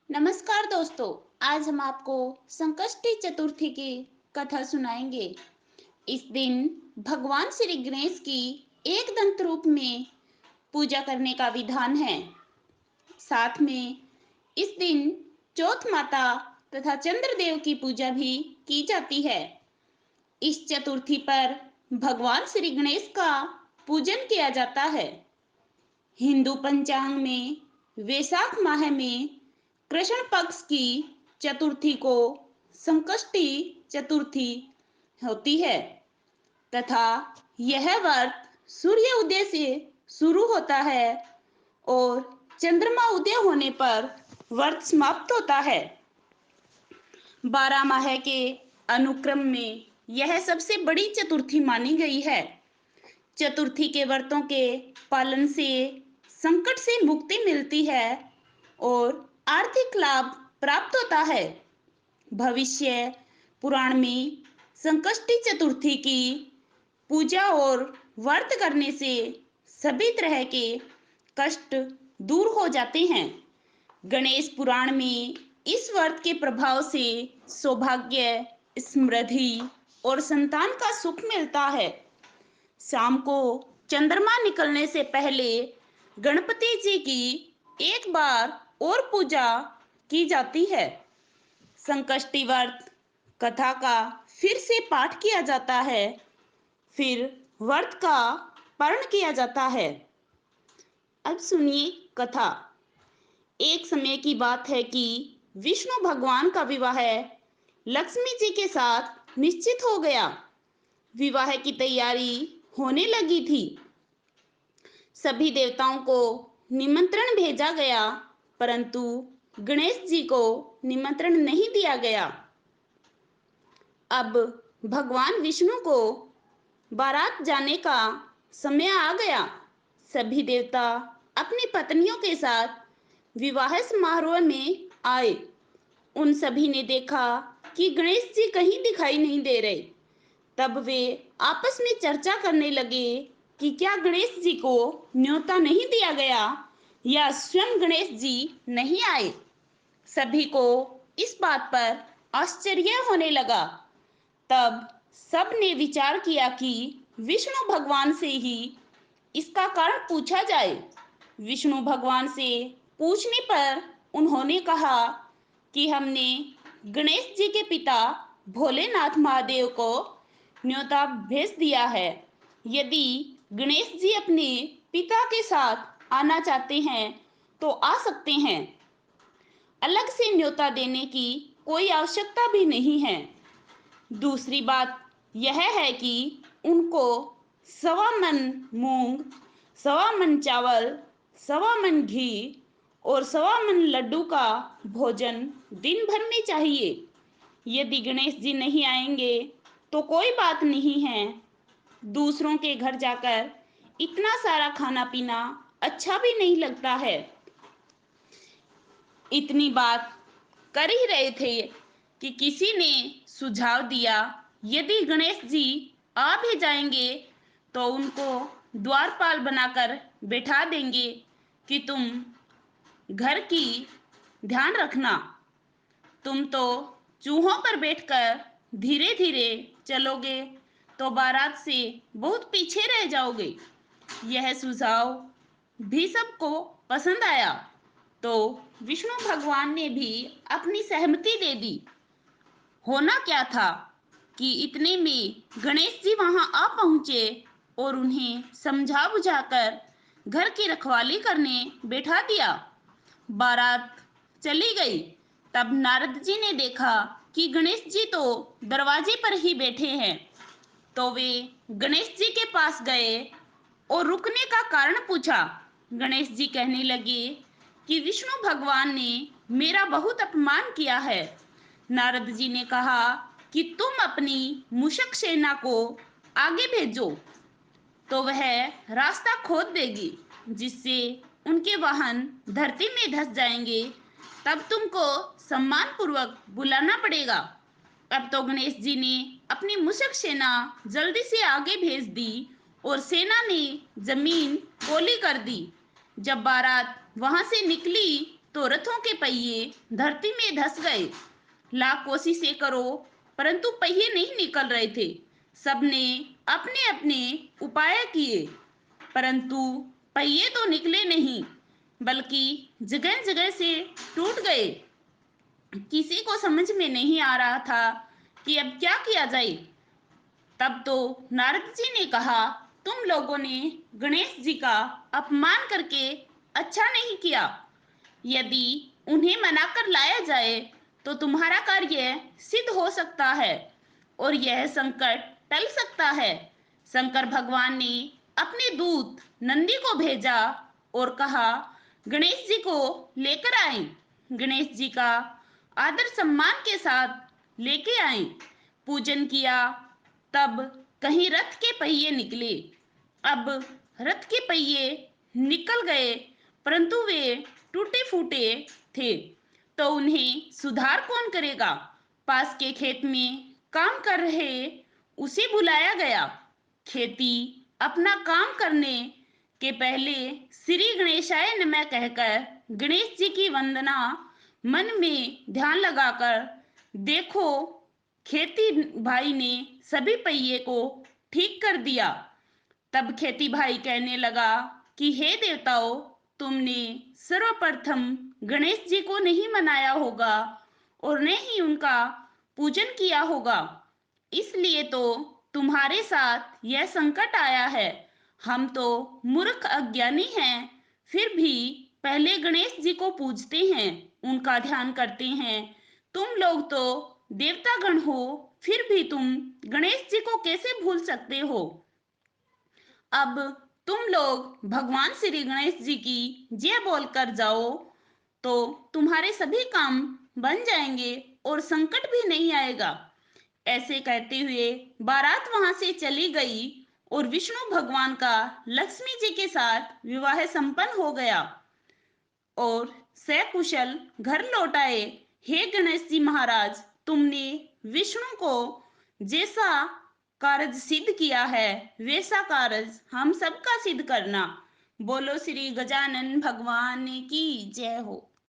नमस्कार दोस्तों। आज हम आपको संकष्टी चतुर्थी की कथा सुनाएंगे। इस दिन भगवान श्री गणेश की एक दंत रूप में पूजा करने का विधान है। साथ में इस दिन चौथ माता तथा चंद्रदेव की पूजा भी की जाती है। इस चतुर्थी पर भगवान श्री गणेश का पूजन किया जाता है। हिंदू पंचांग में वैशाख माह में कृष्ण पक्ष की चतुर्थी को संकष्टी चतुर्थी होती है तथा यह व्रत सूर्य उदय से शुरू होता है और चंद्रमा उदय होने पर व्रत समाप्त होता है। 12 माह के अनुक्रम में यह सबसे बड़ी चतुर्थी मानी गई है। चतुर्थी के व्रतों के पालन से संकट से मुक्ति मिलती है और आर्थिक लाभ प्राप्त होता है। भविष्य पुराण में संकष्टी चतुर्थी की पूजा और व्रत करने से सभी तरह के कष्ट दूर हो जाते हैं। गणेश पुराण में इस व्रत के प्रभाव से सौभाग्य, समृद्धि और संतान का सुख मिलता है। शाम को चंद्रमा निकलने से पहले गणपति जी की एक बार और पूजा की जाती है। संकष्टी व्रत कथा का फिर से पाठ किया जाता है, फिर व्रत का पारण किया जाता है। अब सुनिए कथा। एक समय की बात है कि विष्णु भगवान का विवाह लक्ष्मी जी के साथ निश्चित हो गया। विवाह की तैयारी होने लगी थी। सभी देवताओं को निमंत्रण भेजा गया, परंतु गणेश जी को निमंत्रण नहीं दिया गया। अब भगवान विष्णु को बारात जाने का समय आ गया। सभी देवता अपनी पत्नियों के साथ विवाह समारोह में आए। उन सभी ने देखा कि गणेश जी कहीं दिखाई नहीं दे रहे। तब वे आपस में चर्चा करने लगे कि क्या गणेश जी को न्योता नहीं दिया गया या स्वयं गणेश जी नहीं आए। सभी को इस बात पर आश्चर्य होने लगा। तब सब ने विचार किया कि विष्णु भगवान से ही इसका कारण पूछा जाए। विष्णु भगवान से पूछने पर उन्होंने कहा कि हमने गणेश जी के पिता भोलेनाथ महादेव को न्योता भेज दिया है। यदि गणेश जी अपने पिता के साथ आना चाहते हैं तो आ सकते हैं। अलग से न्योता देने की कोई आवश्यकता भी नहीं है। दूसरी बात यह है कि उनको 1.25 मन मूंग, 1.25 मन चावल, 1.25 मन घी और 1.25 मन लड्डू का भोजन दिन भर में चाहिए। यदि गणेश जी नहीं आएंगे तो कोई बात नहीं है। दूसरों के घर जाकर इतना सारा खाना पीना अच्छा भी नहीं लगता है। इतनी बात कर ही रहे थे कि किसी ने सुझाव दिया, यदि गणेश जी आ भी जाएंगे तो उनको द्वारपाल बनाकर बैठा देंगे कि तुम घर की ध्यान रखना। तुम तो चूहों पर बैठकर धीरे धीरे चलोगे तो बारात से बहुत पीछे रह जाओगे। यह सुझाव भी सबको पसंद आया तो विष्णु भगवान ने भी अपनी सहमति दे दी। होना क्या था कि इतने में गणेश जी वहां आ पहुंचे और उन्हें समझा बुझाकर घर की रखवाली करने बैठा दिया। बारात चली गई। तब नारद जी ने देखा कि गणेश जी तो दरवाजे पर ही बैठे हैं। तो वे गणेश जी के पास गए और रुकने का कारण पूछा। गणेश जी कहने लगे कि विष्णु भगवान ने मेरा बहुत अपमान किया है। नारद जी ने कहा कि तुम अपनी मूषक सेना को आगे भेजो तो वह रास्ता खोद देगी, जिससे उनके वाहन धरती में धंस जाएंगे। तब तुमको सम्मान पूर्वक बुलाना पड़ेगा। अब तो गणेश जी ने अपनी मूषक सेना जल्दी से आगे भेज दी और सेना ने जमीन पोली कर दी। जब बारात वहां से निकली तो रथों के पहिए धरती में धंस गए। लाख कोशिशें करो परंतु पहिए नहीं निकल रहे थे। सबने अपने अपने उपाय किए परंतु पहिए तो निकले नहीं, बल्कि जगह जगह से टूट गए। किसी को समझ में नहीं आ रहा था कि अब क्या किया जाए। तब तो नारद जी ने कहा, तुम लोगों ने गणेश जी का अपमान करके अच्छा नहीं किया। यदि उन्हें मनाकर लाया जाए तो तुम्हारा कार्य सिद्ध हो सकता है और यह संकट टल सकता है। शंकर भगवान ने अपने दूत नंदी को भेजा और कहा, गणेश जी को लेकर आए। गणेश जी का आदर सम्मान के साथ लेके आए, पूजन किया। तब कहीं रथ के पहिए निकले। अब रथ के पहिए निकल गए परंतु वे टूटे फूटे थे, तो उन्हें सुधार कौन करेगा। पास के खेत में काम कर रहे उसे बुलाया गया। खेती अपना काम करने के पहले श्री गणेशाय नमः कहकर गणेश जी की वंदना मन में ध्यान लगाकर देखो, खेती भाई ने सभी पहिए को ठीक कर दिया। तब खेती भाई कहने लगा कि हे देवताओं, तुमने सर्वप्रथम गणेश जी को नहीं मनाया होगा और न ही उनका पूजन किया होगा, इसलिए तो तुम्हारे साथ यह संकट आया है। हम तो मूर्ख अज्ञानी हैं, फिर भी पहले गणेश जी को पूजते हैं, उनका ध्यान करते हैं। तुम लोग तो देवता गण हो, फिर भी तुम गणेश जी को कैसे भूल सकते हो। अब तुम लोग भगवान श्री गणेश जी की जय बोलकर जाओ तो तुम्हारे सभी काम बन जाएंगे और संकट भी नहीं आएगा। ऐसे कहते हुए बारात वहां से चली गई और विष्णु भगवान का लक्ष्मी जी के साथ विवाह संपन्न हो गया और सकुशल घर लौट आए। हे गणेश जी महाराज, तुमने विष्णु को जैसा कार्य सिद्ध किया है वैसा कार्य हम सबका सिद्ध करना। बोलो श्री गजानन भगवान की जय हो।